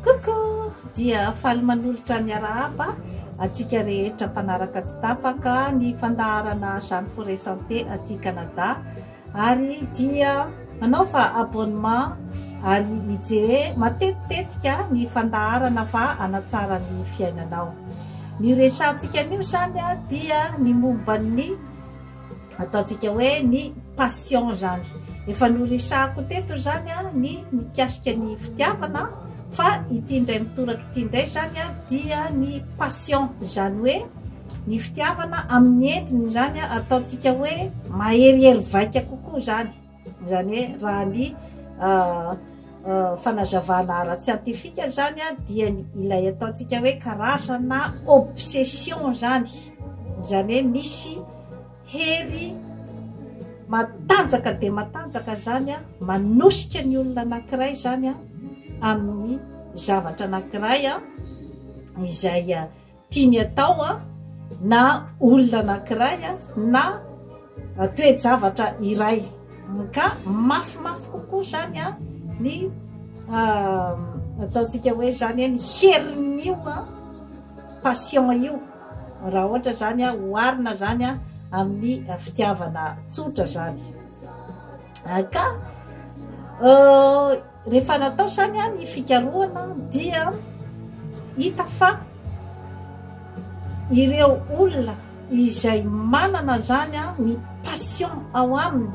Coucou, dia faly manolotra miarahaba atsika rehetra mpanaraka tsy tapaka ny fandaharana Jeanne Forêt Santé aty Canada ary dia manaova abonnement ary mijery matetitetika ny fandaharana fa hanatsara ny fiainanao. Ny resahantsika anio zany dia ny momba ny ataontsika hoe ny passion zany. Efa noresahako teto zany ny mikasika ny fitiavana fa ity indray mitoraky ity indray zany dia ny passion zany hoe ny fitiavana amin'ny endriny zany ataontsika hoe maherihery vaika kokoa zany. Zany hoe raha ny fanazavana ara-tsiantifika zany dia ilay ataontsika hoe karazana obsession zany. Zany hoe misy hery matanjaka de matanjaka zany manosika ny olona anankiray zany amin'ny zavatra anankiray izay tiany atao na olona anankiray na toe-javatra iray ka mafimafy kokoa zany ny ataontsika hoe zany ny herin'io passion io raha ohatra zany oharina zany amin'ny fitiavana tsotra zany ka rehefa natao zany ny fikarohana dia hita fa ireo olona izay manana zany ny passion ao aminy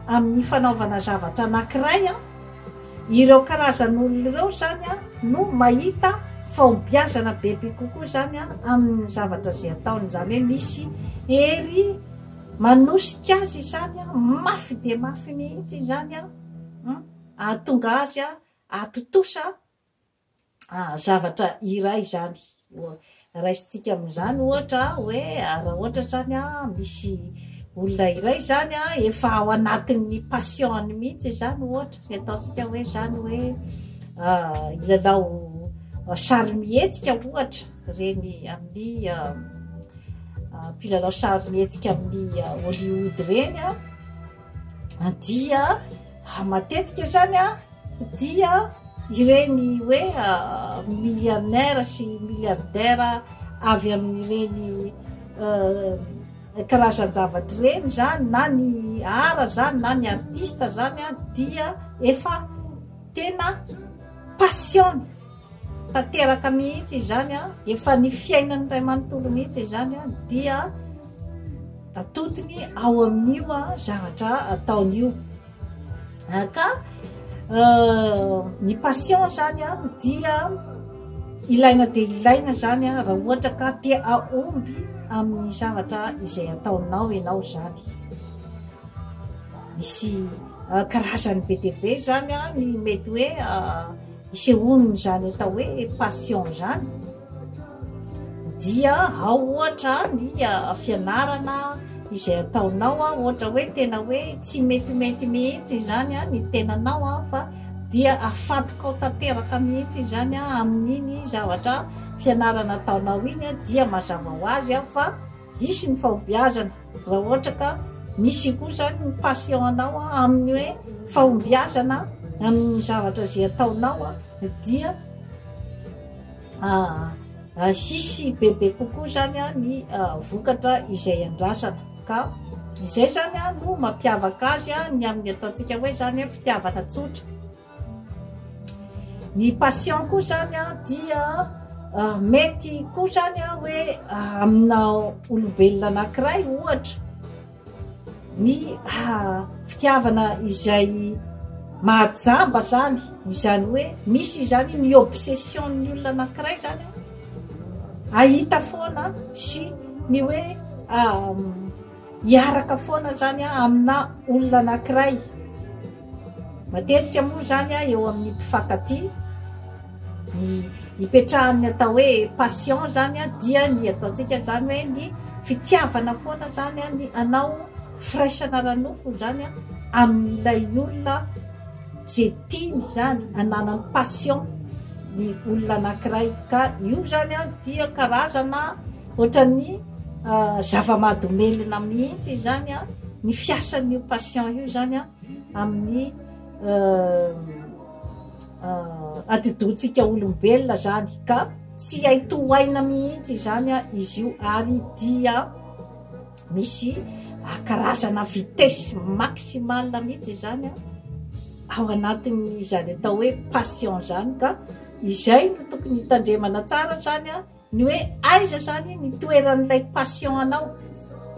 amin'ny fanaovana zavatra anankiray ireo karazan'olona ireo zany no mahita fahombiazana bebe kokoa zany amin'ny zavatra zay ataony. Zany hoe misy hery manosika azy zany mafy de mafy mihitsy zany ahatonga azy atotosa zavatra iray zany. Raisitsika amin'izany ohatra hoe raha ohatra zany misy olona iray zany efa ao anatin'ny passion-ny mihitsy zany ohatra ataontsika hoe zany hoe ilalao sary mihetsika ohatra reny amin'ny mpilalao sary mihetsika amin'ny Hollywood reny dia matetika zany dia ireny hoe millionnaire sy milliardaire avy amin'ireny karazan-javatra reny zany na ny ara zany na ny artiste zany dia efa tena passion tanteraka mihitsy zany efa ny fiainany ray manontolo mihitsy zany dia atotony ao amin'io zavatra ataon'io ka ny passion zany dia ilaina de ilaina zany raha ohatra ka te aomby amin'ny zavatra izay ataonao ianao zany. Misy karazany be de be zany ny mety hoe isehoniny zany atao hoe passion zany dia ao ohatra ny fianarana izay ataonao ohatra hoe tena hoe tsy metimety mihitsy zany ny tenanao fa dia afantokao tanteraka mihitsy zany amin'iny zavatra fianarana ataonao iny dia mazava ho azy fa isy ny fahombiazana. Raha ohatra ka misy koa zany ny passion anao amin'ny hoe fahombiazana amin'ny zavatra zay ataonao dia sisy bebe kokoa zany ny vokatra izay andrasana ka izay zany no mampiavaka azy ny amin'ny ataontsika hoe zany fitiavana tsotra. Ny passion koa zany dia mety koa zany hoe amina olombelona anankiray ohatra ny fitiavana izay mahajamba zany izany hoe misy zany ny obsession ny olona anankiray zany ahita foana sy ny hoe hiaraka foana zany amina olona anankiray. Matetika moa zany eo amin'ny mpifankatia ny hipetrahany atao hoe passion zany dia ny ataontsika zany hoe ny fitiavana foana zany ny anao firaisana ranofo zany amin'ilay olona zay tiany zany ananany passion ny olona anankiray ka io zany dia karazana ohatran'ny zava-mahadomelina mihitsy zany ny fiasan'io passion io zany amin'ny atodontsika olombelona zany ka tsy aitoaina mihitsy zany izy io ary dia misy karazana vitesy maximale mihitsy zany ao anatin' zany atao hoe passion zany ka izay no tokony hitandremana tsara zany ny hoe aiza zany ny toeran'ilay passion anao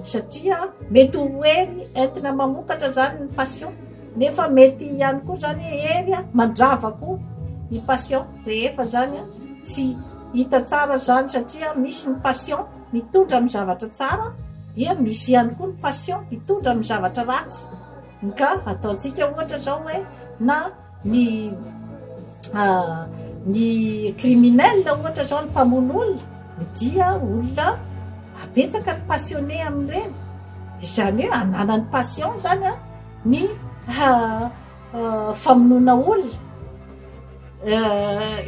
satria mety hoery entina mamokatra zany ny passion nefa mety ihany koa zany ery mandravako ny passion rehefa zany tsy hita tsara zany satria misy ny passion mitondra amin'ny zavatra tsara dia misy ihany koa ny passion mitondra amin'ny zavatra ratsy ka ataontsika ohatra zao hoe na ny criminel ohatra zao ny mpamono olona dia olona apetsaka ny passionné amin'ireny izany hoe anana ny passion zany ny famonoana olona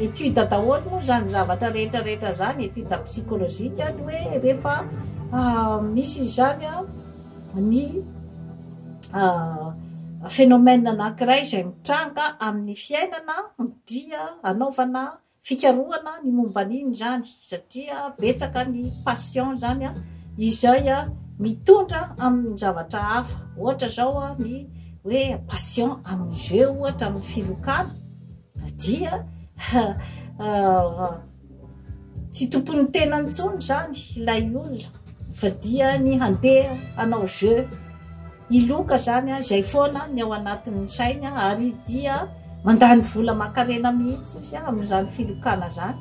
étude daholo moa zany zavatra rehetrarehetra zany étude psychologique ny hoe rehefa misy zany ny phénomène anankiray izay mitranga amin'ny fiainana dia anaovana fikarohana ny momban'iny zany satria betsaka ny passion zany izay mitondra amin'ny zavatra hafa ohatra zao ny hoe passion amin'ny jeu ohatra amin'ny filokana dia tsy tompony tena ntsony zany ilay olona fa dia ny handeha anao jeu iloka zany zay foana ny ao anatin'ny saina ary dia mandany vola makarena mihitsy izy amin'izany filokana zany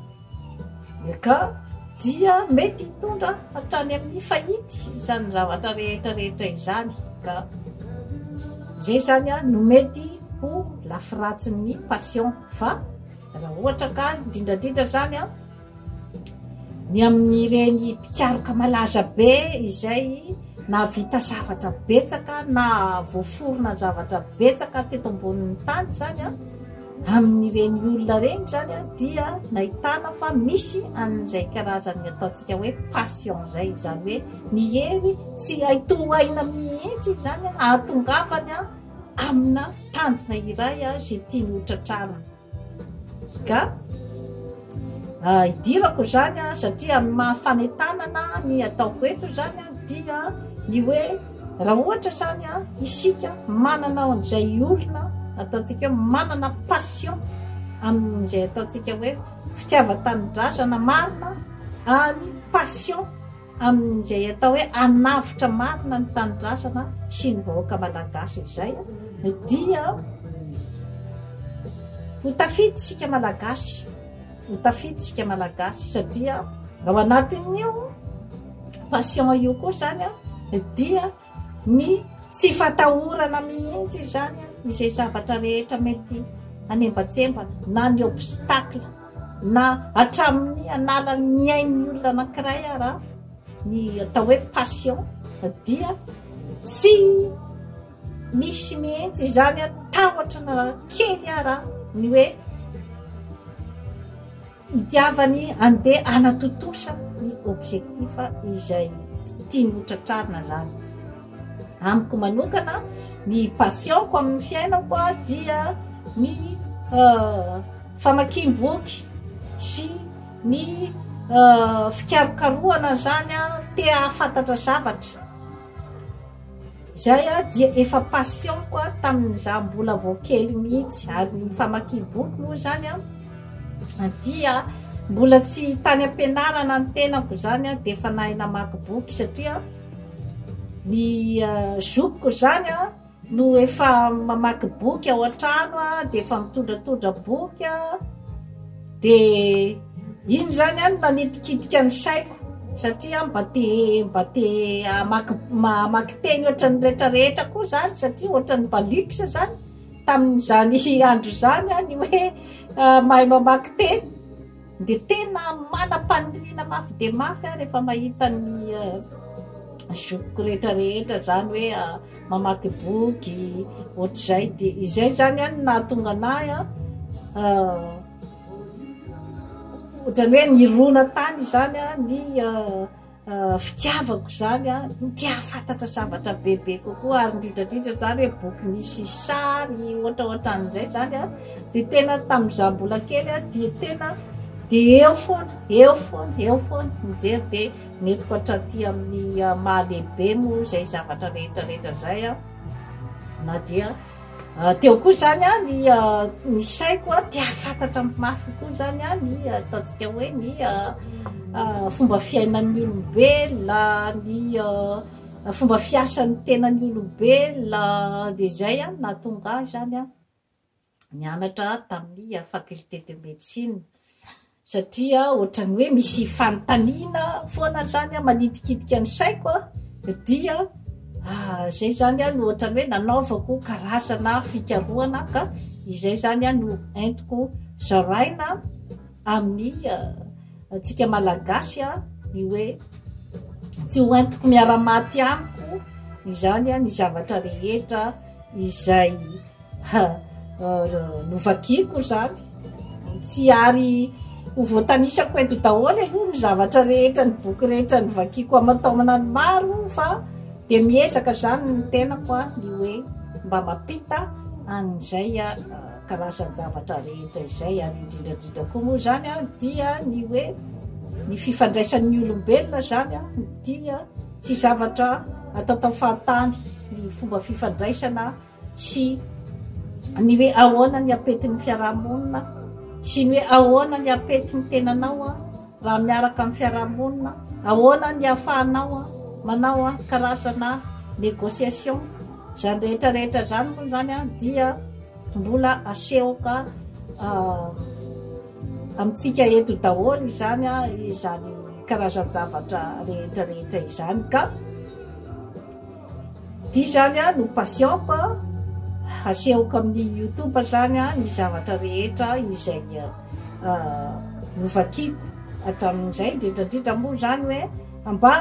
ka dia mety hitondra hatrany amin'ny fahity izany zavatra rehetrarehetra izany ka zay zany no mety ho lafiratsin'ny passion fa raha ohatra ka indrindrandrindra zany ny amin'ireny mpikaroka malaza be izay na vita zavatra betsaka na voaforona zavatra betsaka teto ambonin'ny tany zany amin'ireny olona reny zany dia nahitana fa misy an'izay karazany ataontsika hoe passion zay zany hoe ny hery tsy aitoaina mihitsy zany ahatongavany amina tanjona iray zay tiany hotratrarina ka idirako zany satria mahafanentanana ny ataoko eto zany dia ny hoe raha ohatra zany isika manana an'izay olona ataontsika hoe manana passion amin'izay ataontsika hoe fitiavan-tanindrazana marina ary passion amin'izay atao hoe anavitra marina ny tanindrazana sy ny vahoaka malagasy izay dia hotafidy sika malagasy satria ao anatin'io passion io koa zany dia ny tsy fatahorana mihitsy zany izay zavatra rehetra mety anembatsembana na ny obstacle na hatramin'ny anala ny ain'ny olona anankiray raha ny atao hoe passion dia tsy misy mihitsy zany tahotra na kely raha ny hoe itiavany andeha anatotosa ny objectif izay tiany hotratrarina zany amiko manokana ny passionko amin'ny fiainako dia ny famakiam-boky sy ny fikarokarohana zany te ahafantatra zavatra zay dia efa passionko tamin'iza mbola vao kely mihitsy ary ny famakiam-boky moa zany dia mbola tsy tany ampianarana ny tenako zany dia efa nahay namaky boky satria ny zokiko zany no efa mamaky boky ao an-trano dia efa mitondratondra boky dia iny zany nanitikitika ny saiko satria mba te mamaky teny ohatran'ny rehetrarehetra koa zany satria ohatran'ny baluksa zany tamin'izany andro zany ny hoe mahay mamaky teny dia tena manam-paniriana mafy dia mafy rehefa mahita ny zokiko rehetrarehetra zany hoe mamaky boky ohatr'izay dia izay zany nahatonga anahy ohatrany hoe nirona tany zany ny fitiavako zany a tia fantatra zavatra bebe kokoa ary indrindrandrindra zany hoe boky misy sary ohatraohatran'izay zany a de tena tamin'izaho mbola kely a dia tena de eo foana mijery de netiko hatraty amin'ny mahalehibe moa zay zavatra rehetrarehetra zay a na dia teo koa zany a ny saiko a tia fantatra mafy koa zany a ny ataontsika hoe ny fomba fiainan'ny olombelona ny fomba fiasan'ny tenan'ny olombelona de zay a nahatonga zany a nianatra tamin'ny faculté de médecine satria ohatrany hoe misy fanontaniana foana zany a manitikitika ny saiko a dia zay zany a no ohatrany hoe nanaovako karazana fikarohana ka izay zany a no entiko zaraina amin'ny atsika malagasy a ny hoe tsy ho entiko miara-maty amiko izany a ny zavatra rehetra izay novakiko zany tsy ary ho voatanisako eto daholo aloha ny zavatra rehetra ny boky rehetra novakiko amataomana ny maro fa de miezaka zany ny tenako a ny hoe mba mampita an'izay a karazany zavatra rehetra izay ary indrindrandrindra koa moa zany a dia ny hoe ny fifandraisan'ny olombelona zany a dia tsy zavatra ataotao fahatany ny fomba fifandraisana sy ny hoe ahoana ny apetin'ny fiarahamonina sy ny hoe ahoana ny apetin'ny tenanao a raha miaraka amin'ny fiarahamonina ahoana ny ahafahanao a manao a karazana négociation zany rehetrarehetra zany moa zany a dia mbola asehoka amitsika eto daholo izany a izany karazan-javatra rehetrarehetra izany ka dia zany a no passionko asehoka amin'ny YouTube zany a ny zavatra rehetra izay novakiko hatramin'izay indrindrandrindra moa zany hoe mba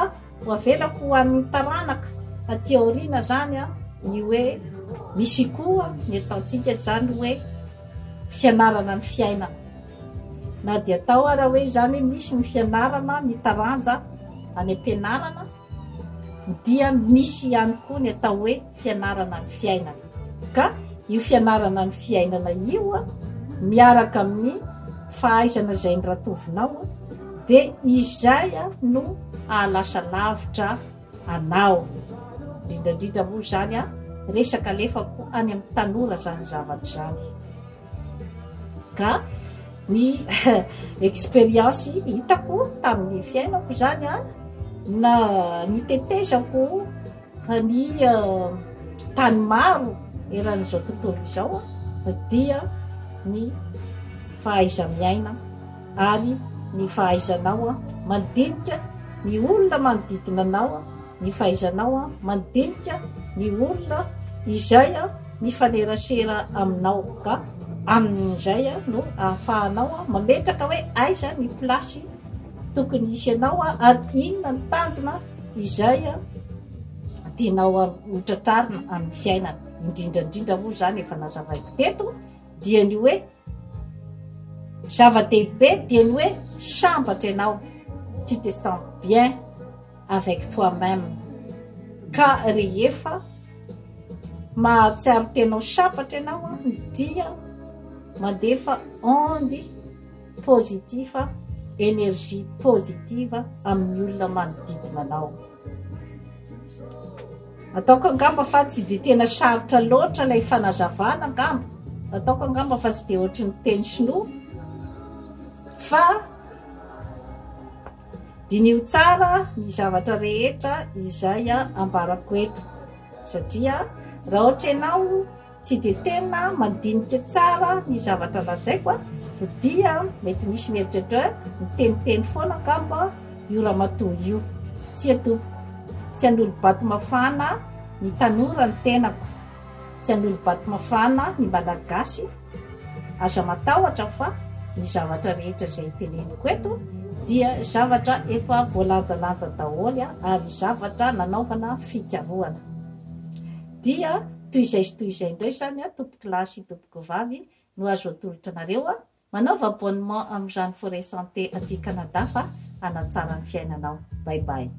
ho avelako ho an'ny taranaka aty aoriana zany a ny hoe misy koa ny ataontsika zany hoe fianarana ny fiainana na dia atao ara hoe zany misy ny fianarana ny taranja any am-pianarana dia misy ihany koa ny atao hoe fianarana ny fiainana ka io fianarana ny fiainana io a miaraka amin'ny fahaizana zay ny ratovinao de izay a no ahalasa lavitra anao indrindrandrindra moa zany a resaka alefako any amin'ny tanora zany zavatra zany ka ny expérience hitako tamin'ny fiainako zany a na nitetezako ny tany maro eran'izao tontolo izao dia ny fahaiza-miaina ary ny fahaizanao mandinika ny olona manodidina anao ny fahaizanao mandinika ny olona izay mifanerasera aminao ka amin'izay no ahafahanao mametraka hoe aiza ny plasy tokony isy anao ary inona ny tanjona izay tianao hotratrarina amin'ny fiainana indrindrandrindra moa zany efa nazavaiko teto dia ny hoe zava-dehibe dia ny hoe sambatra ianao tu te sens bien avec toi-même ka rehefa mahatsiaro tenao sambatra ianao dia mandefa ondy positiva énergie positive amin'ny olona manodidina anao ataoko angamba fa tsy de tena sarotra loatra ilay fanazavana angamba ataoko angamba fa tsy de ohatry ny teny sinoa fa dinio tsara ny zavatra rehetra izay ambarako eto satria raha ohatra ianao tsy de tena mandinika tsara ny zavatra lazaiko dia mety misy mieritreritra miteniteny foana angamba io ramatoa io tsy atopoko tsy an'olo-bato mafana ny tanora ny tenako tsy an'olo-bato mafana ny malagasy aza matahotra fa ny zavatra rehetra zay teneniko eto dia zavatra efa voalanjalanja daholo ary zavatra nanaovana fikarohana dia toy izay sy toy izay indray zany tompoko lahy sy tompoko vavy no azo atolotra anareo manaova abonnement amin'izany forêt santé aty Canada fa hanatsara ny fiainanao. Baibay.